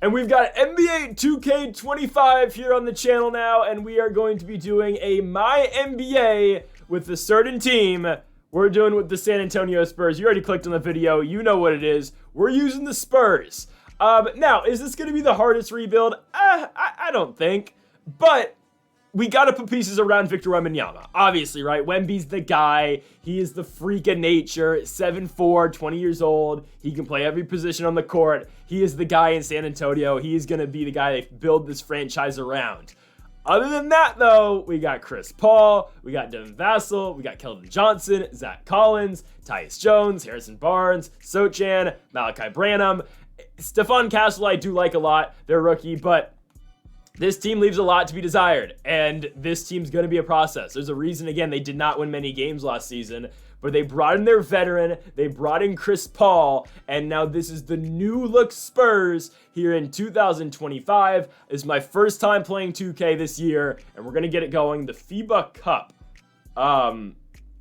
And we've got NBA 2K25 here on the channel now, and we are going to be doing a My NBA with a certain team. We're doing with the San Antonio Spurs. You already clicked on the video. You know what it is. We're using the Spurs. Now, is this going to be the hardest rebuild? I don't think. But we got to put pieces around Victor Wembanyama. Obviously, right? Wemby'S the guy. He is the freak of nature. 7'4", 20 years old. He can play every position on the court. He is the guy in San Antonio. He is going to be the guy they build this franchise around. Other than that, though, we got Chris Paul, we got Devin Vassell, we got Keldon Johnson, Zach Collins, Tyus Jones, Harrison Barnes, Sochan, Malachi Branham. Stephon Castle I do like a lot. They're rookie, but this team leaves a lot to be desired, and this team's going to be a process. There's a reason, again, they did not win many games last season, but they brought in their veteran, they brought in Chris Paul, and now this is the new look Spurs here in 2025. This is my first time playing 2K this year, and we're going to get it going. The FIBA Cup.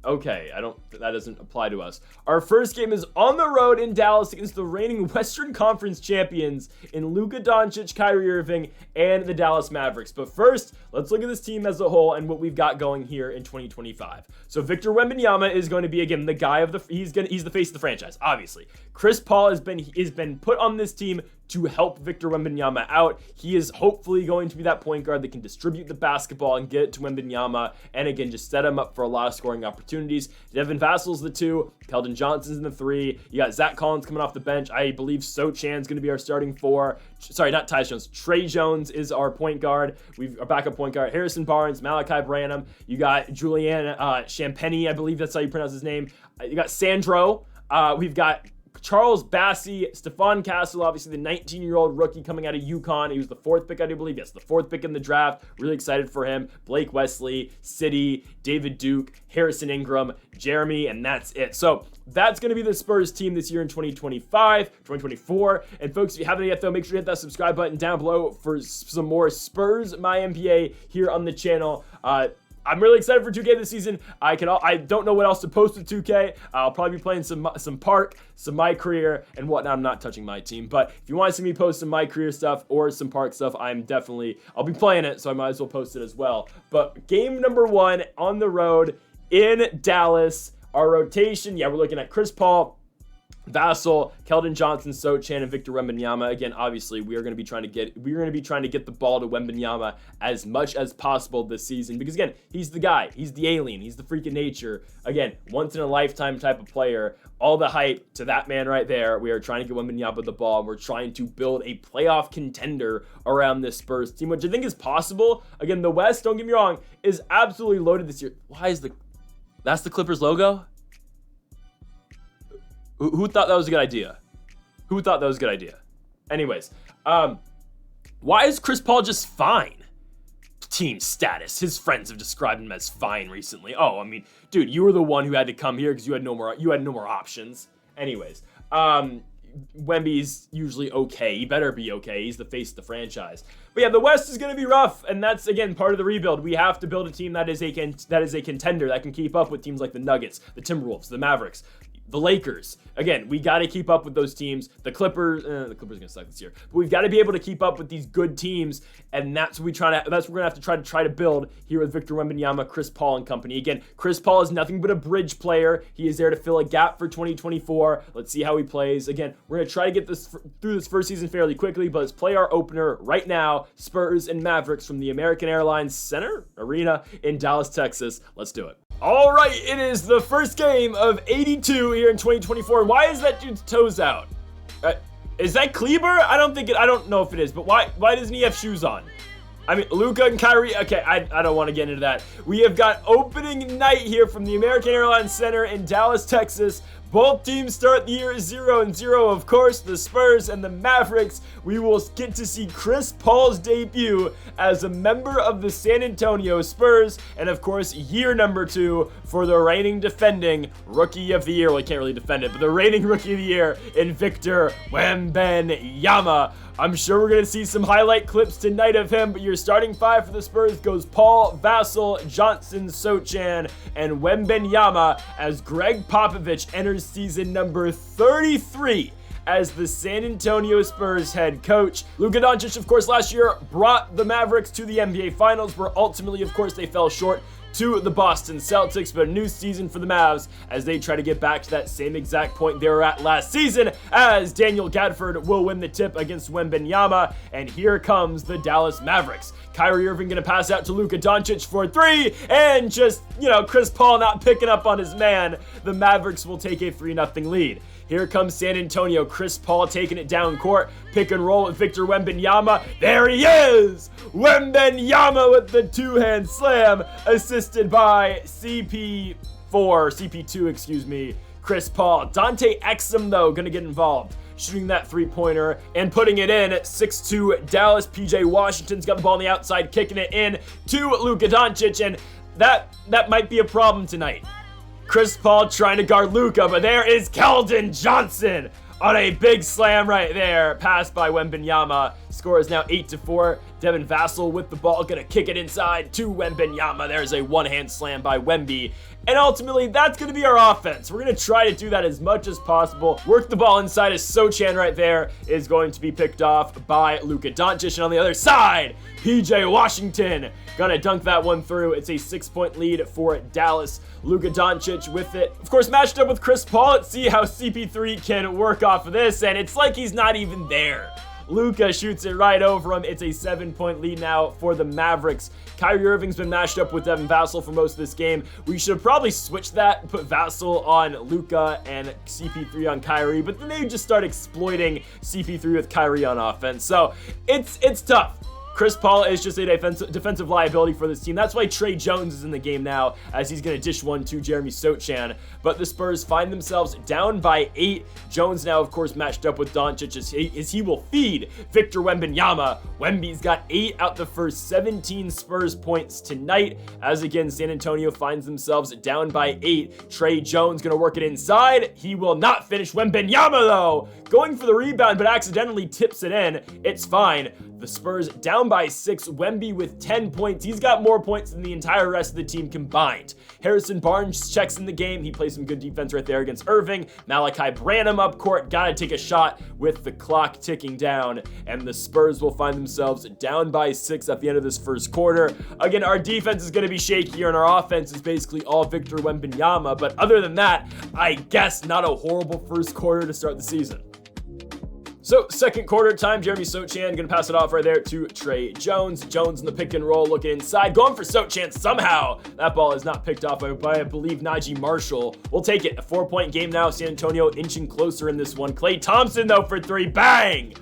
Okay, that doesn't apply to us. Our first game is on the road in Dallas against the reigning Western Conference champions in Luka Doncic, Kyrie Irving, and the Dallas Mavericks. But first, let's look at this team as a whole and what we've got going here in 2025. So Victor Wembanyama is going to be, again, the guy of he's the face of the franchise, obviously. Chris Paul has been put on this team to help Victor Wembanyama out. He is hopefully going to be that point guard that can distribute the basketball and get it to Wembanyama, and again, just set him up for a lot of scoring opportunities. Devin Vassell's the 2, Keldon Johnson's in the 3. You got Zach Collins coming off the bench. I believe Sochan's going to be our starting 4. Sorry, not Tyus Jones. Trey Jones is our point guard. We've our backup point guard. Harrison Barnes, Malachi Branham. You got Julian Champagny, I believe that's how you pronounce his name. You got Sandro. We've got Charles Bassey, Stephon Castle, obviously the 19-year-old rookie coming out of UConn. He was the 4th pick, I do believe. Yes, the 4th pick in the draft. Really excited for him. Blake Wesley, City, David Duke, Harrison Ingram, Jeremy, and that's it. So that's going to be the Spurs team this year in 2024. And folks, if you haven't yet, though, make sure to hit that subscribe button down below for some more Spurs My NBA here on the channel. I'm really excited for 2K this season. I don't know what else to post with 2K. I'll probably be playing some Park, some My Career, and whatnot. I'm not touching my team, but if you want to see me post some My Career stuff or some Park stuff, I'll be playing it, so I might as well post it as well. But game number 1 on the road in Dallas. Our rotation, we're looking at Chris Paul, Vassell, Keldon Johnson, Sochan, and Victor Wembanyama. Again, obviously, we're going to be trying to get the ball to Wembanyama as much as possible this season because, again, he's the guy, he's the alien, he's the freak of nature. Again, once in a lifetime type of player. All the hype to that man right there. We are trying to get Wembanyama the ball, and we're trying to build a playoff contender around this Spurs team, which I think is possible. Again, the West, don't get me wrong, is absolutely loaded this year. That's the Clippers logo? Who thought that was a good idea? Anyways, why is Chris Paul just fine? Team status. His friends have described him as fine recently. Oh, I mean, dude, you were the one who had to come here because you had no more options. Anyways, Wemby'S usually okay. He better be okay. He's the face of the franchise. But yeah, the West is going to be rough, and that's, again, part of the rebuild. We have to build a team that is a contender that can keep up with teams like the Nuggets, the Timberwolves, the Mavericks, the Lakers. Again, we got to keep up with those teams. The Clippers are going to suck this year. But we've got to be able to keep up with these good teams, and that's what we're going to have to try to build here with Victor Wembanyama, Chris Paul, and company. Again, Chris Paul is nothing but a bridge player. He is there to fill a gap for 2024. Let's see how he plays. Again, we're going to try to get this through this first season fairly quickly, but let's play our opener right now. Spurs and Mavericks from the American Airlines Center Arena in Dallas, Texas. Let's do it. All right, it is the first game of 82 here in 2024. Why is that dude's toes out? Is that Kleber? I don't know if it is, but why doesn't he have shoes on? I mean, Luka and Kyrie, okay, I don't want to get into that. We have got opening night here from the American Airlines Center in Dallas, Texas. Both teams start the year 0-0. Of course, the Spurs and the Mavericks. We will get to see Chris Paul's debut as a member of the San Antonio Spurs. And of course, year number 2 for the reigning defending Rookie of the Year. Well, he can't really defend it, but the reigning Rookie of the Year in Victor Wembanyama. I'm sure we're going to see some highlight clips tonight of him, but your starting 5 for the Spurs goes Paul, Vassell, Johnson, Sochan, and Wembanyama as Greg Popovich enters season number 33 as the San Antonio Spurs head coach. Luka Doncic, of course, last year brought the Mavericks to the NBA Finals, where ultimately, of course, they fell short to the Boston Celtics, but a new season for the Mavs as they try to get back to that same exact point they were at last season, as Daniel Gafford will win the tip against Wemby'S, and here comes the Dallas Mavericks. Kyrie Irving gonna pass out to Luka Doncic for 3, and just, Chris Paul not picking up on his man. The Mavericks will take a 3-0 lead. Here comes San Antonio. Chris Paul taking it down court. Pick and roll with Victor Wembanyama. There he is! Wembanyama with the two-hand slam, assisted by CP2, Chris Paul. Dante Exum, though, gonna get involved, shooting that three-pointer and putting it in. 6-2 Dallas. PJ Washington's got the ball on the outside, kicking it in to Luka Doncic, and that might be a problem tonight. Chris Paul trying to guard Luka, but there is Keldon Johnson on a big slam right there. Pass by Wembanyama. Score is now 8-4. Devin Vassell with the ball, gonna kick it inside to Wembanyama. There's a one-hand slam by Wemby. And ultimately, that's going to be our offense. We're going to try to do that as much as possible. Work the ball inside as Sochan right there is going to be picked off by Luka Doncic. And on the other side, PJ Washington gonna dunk that one through. It's a 6-point lead for Dallas. Luka Doncic with it. Of course, matched up with Chris Paul. Let's see how CP3 can work off of this. And it's like he's not even there. Luka shoots it right over him. It's a 7-point lead now for the Mavericks. Kyrie Irving's been matched up with Devin Vassell for most of this game. We should probably switch that and put Vassell on Luka and CP3 on Kyrie, but then they just start exploiting CP3 with Kyrie on offense. So it's tough. Chris Paul is just a defensive liability for this team. That's why Trey Jones is in the game now, as he's going to dish one to Jeremy Sochan. But the Spurs find themselves down by 8. Jones now, of course, matched up with Doncic as he will feed Victor Wembanyama. Wemby's got 8 out the first 17 Spurs points tonight, as again, San Antonio finds themselves down by 8. Trey Jones going to work it inside. He will not finish. Wembanyama, though, going for the rebound, but accidentally tips it in. It's fine. The Spurs down by 6. Wemby with 10 points. He's got more points than the entire rest of the team combined. Harrison Barnes checks in the game. He plays some good defense right there against Irving. Malachi Branham up court. Gotta take a shot with the clock ticking down. And the Spurs will find themselves down by 6 at the end of this first quarter. Again, our defense is going to be shakier and our offense is basically all Victor Wembanyama. But other than that, I guess not a horrible first quarter to start the season. So, second quarter time, Jeremy Sochan gonna pass it off right there to Trey Jones. Jones in the pick and roll, looking inside, going for Sochan somehow. That ball is not picked off by, I believe, Najee Marshall. We'll take it. A 4-point game now. San Antonio inching closer in this one. Klay Thompson, though, for 3. Bang!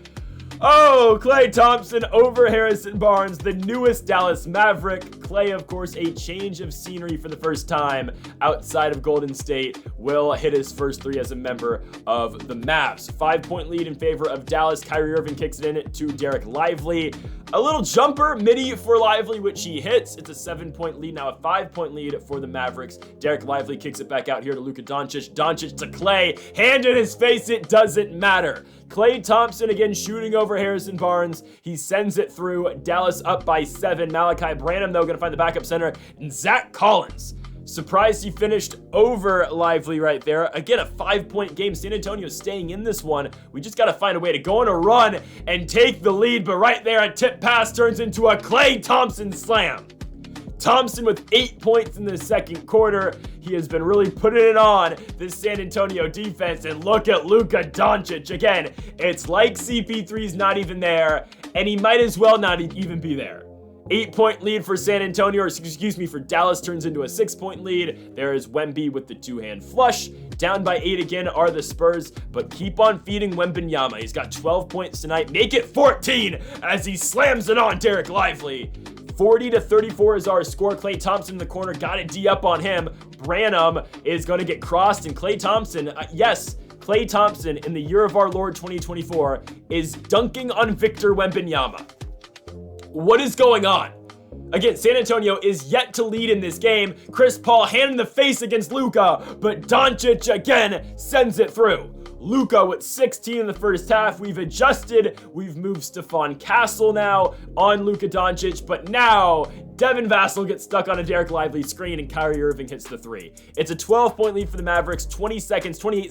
Oh, Klay Thompson over Harrison Barnes, the newest Dallas Maverick. Klay, of course, a change of scenery for the first time outside of Golden State, will hit his first 3 as a member of the Mavs. 5-point lead in favor of Dallas. Kyrie Irving kicks it in to Derek Lively. A little jumper, midi for Lively, which he hits. It's a 7-point lead, now a 5-point lead for the Mavericks. Derek Lively kicks it back out here to Luka Doncic. Doncic to Klay. Hand in his face, it doesn't matter. Klay Thompson again shooting over Harrison Barnes. He sends it through. Dallas up by 7. Malachi Branham, though, going to find the backup center. And Zach Collins. Surprised he finished over Lively right there. Again, a 5-point game. San Antonio staying in this one. We just got to find a way to go on a run and take the lead. But right there, a tip pass turns into a Klay Thompson slam. Thompson with 8 points in the second quarter. He has been really putting it on this San Antonio defense. And look at Luka Doncic. Again, it's like CP3's not even there, and he might as well not even be there. 8-point lead for San Antonio, or excuse me, for Dallas turns into a 6-point lead. There is Wemby with the two-hand flush. Down by 8 again are the Spurs, but keep on feeding Wembanyama. He's got 12 points tonight. Make it 14 as he slams it on Derek Lively. 40-34 is our score. Klay Thompson in the corner, got a D up on him. Branham is going to get crossed, and Klay Thompson, yes, Klay Thompson in the year of our Lord 2024 is dunking on Victor Wembanyama. What is going on? Again, San Antonio is yet to lead in this game. Chris Paul hand in the face against Luka, but Doncic again sends it through. Luka with 16 in the first half. We've adjusted. We've moved Stephon Castle now on Luka Doncic, but now Devin Vassell gets stuck on a Derek Lively screen, and Kyrie Irving hits the three. It's a 12-point lead for the Mavericks, 28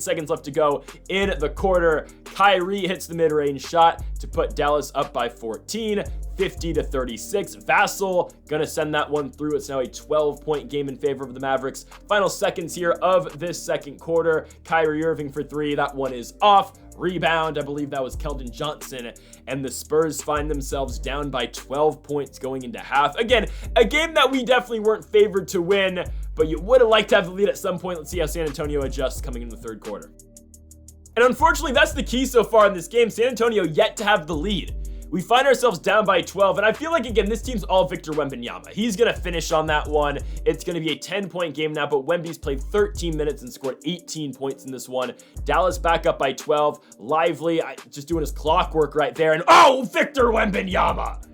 seconds left to go in the quarter. Kyrie hits the mid-range shot to put Dallas up by 14, 50-36. Vassell gonna send that one through. It's now a 12-point game in favor of the Mavericks. Final seconds here of this second quarter. Kyrie Irving for three. That one is off. Rebound, I believe that was Keldon Johnson, and the Spurs find themselves down by 12 points going into half. Again, a game that we definitely weren't favored to win, but you would have liked to have the lead at some point. Let's see how San Antonio adjusts coming in the third quarter. And unfortunately, that's the key so far in this game. San Antonio yet to have the lead. We find ourselves down by 12, and I feel like, again, this team's all Victor Wembanyama. He's going to finish on that one. It's going to be a 10-point game now, but Wemby's played 13 minutes and scored 18 points in this one. Dallas back up by 12. Lively, just doing his clockwork right there, and oh, Victor Wembanyama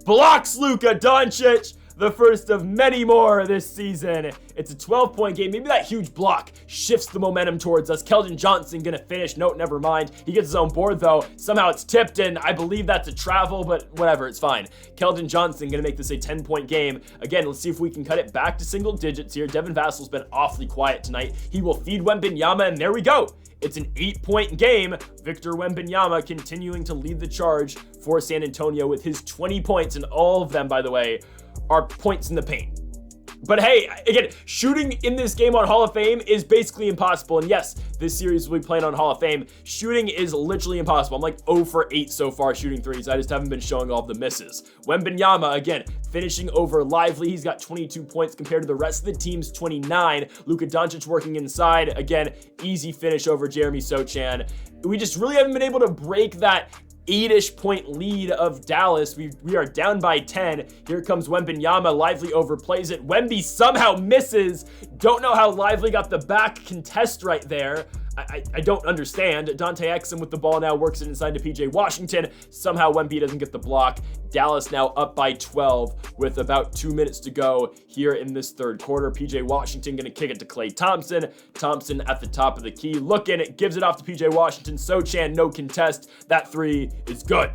blocks Luka Doncic. The first of many more this season. It's a 12-point game. Maybe that huge block shifts the momentum towards us. Keldon Johnson gonna finish. Nope, never mind. He gets his own board though. Somehow it's tipped, and I believe that's a travel, but whatever, it's fine. Keldon Johnson gonna make this a 10-point game. Again, let's see if we can cut it back to single digits here. Devin Vassell's been awfully quiet tonight. He will feed Wembanyama, and there we go. It's an 8-point game. Victor Wembanyama continuing to lead the charge for San Antonio with his 20 points, and all of them, by the way, are points in the paint. But hey, again, shooting in this game on Hall of Fame is basically impossible. And yes, this series will be playing on Hall of Fame. Shooting is literally impossible. I'm like 0 for 8 so far shooting threes. I just haven't been showing all of the misses. Wembanyama, again, finishing over Lively. He's got 22 points compared to the rest of the team's 29. Luka Doncic working inside. Again, easy finish over Jeremy Sochan. We just really haven't been able to break that 8-ish point lead of Dallas. We are down by 10. Here comes Wembanyama. Lively overplays it. Wemby somehow misses. Don't know how Lively got the back contest right there. I don't understand. Dante Exum with the ball now works it inside to PJ Washington. Somehow Wemby doesn't get the block. Dallas now up by 12 with about 2 minutes to go here in this third quarter. PJ Washington gonna kick it to Klay Thompson. Thompson at the top of the key. Looking, it gives it off to PJ Washington. Sochan, no contest. That three is good.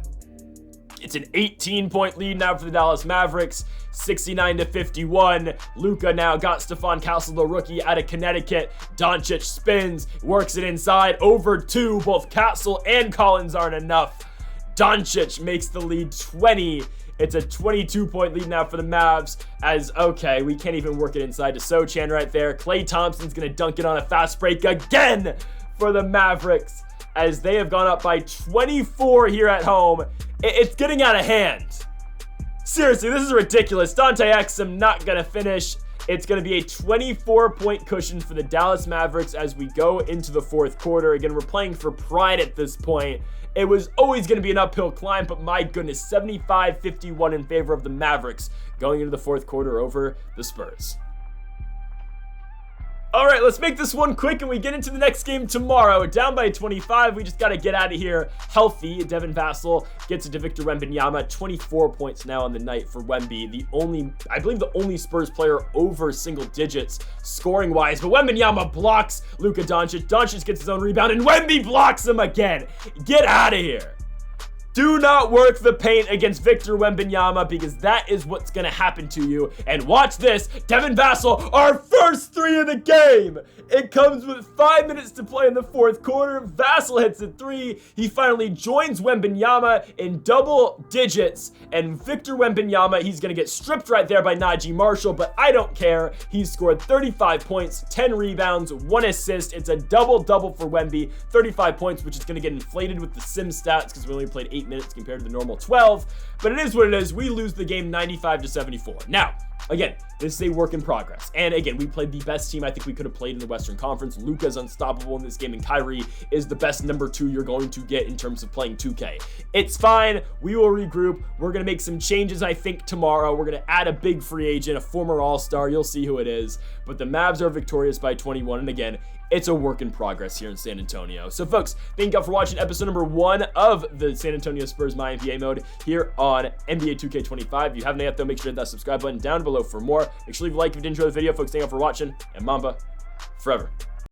It's an 18-point lead now for the Dallas Mavericks, 69-51. Luka now got Stephon Castle, the rookie, out of Connecticut. Doncic spins, works it inside, over two. Both Castle and Collins aren't enough. Doncic makes the lead 20. It's a 22-point lead now for the Mavs as, okay, we can't even work it inside to Sochan right there. Klay Thompson's going to dunk it on a fast break again for the Mavericks as they have gone up by 24 here at home. It's getting out of hand. Seriously, this is ridiculous. Dante Exum not going to finish. It's going to be a 24-point cushion for the Dallas Mavericks as we go into the fourth quarter. Again, we're playing for pride at this point. It was always going to be an uphill climb, but my goodness, 75-51 in favor of the Mavericks going into the fourth quarter over the Spurs. All right, let's make this one quick and we get into the next game tomorrow. Down by 25, we just got to get out of here healthy. Devin Vassell gets it to Victor Wembanyama. 24 points now on the night for Wemby. I believe the only Spurs player over single digits scoring-wise. But Wembanyama blocks Luka Doncic. Doncic gets his own rebound and Wemby blocks him again. Get out of here. Do not work the paint against Victor Wembanyama because that is what's going to happen to you. And watch this. Devin Vassell, our first three of the game. It comes with 5 minutes to play in the fourth quarter. Vassell hits a three. He finally joins Wembanyama in double digits. And Victor Wembanyama, he's going to get stripped right there by Najee Marshall, but I don't care. He scored 35 points, 10 rebounds, 1 assist. It's a double-double for Wemby. 35 points, which is going to get inflated with the sim stats because we only played 8 minutes compared to the normal 12, but it is what it is. We lose the game 95-74. Now, again, this is a work in progress. And again, we played the best team I think we could have played in the Western Conference. Luka's unstoppable in this game, and Kyrie is the best number 2 you're going to get in terms of playing 2K. It's fine. We will regroup. We're going to make some changes, I think, tomorrow. We're going to add a big free agent, a former All-Star. You'll see who it is. But the Mavs are victorious by 21. And again, it's a work in progress here in San Antonio. So folks, thank you all for watching episode number 1 of the San Antonio Spurs My NBA mode here on NBA 2K25. If you haven't yet though, make sure to hit that subscribe button down below for more. Make sure to leave a like if you did enjoy the video. Folks, thank you all for watching, and Mamba forever.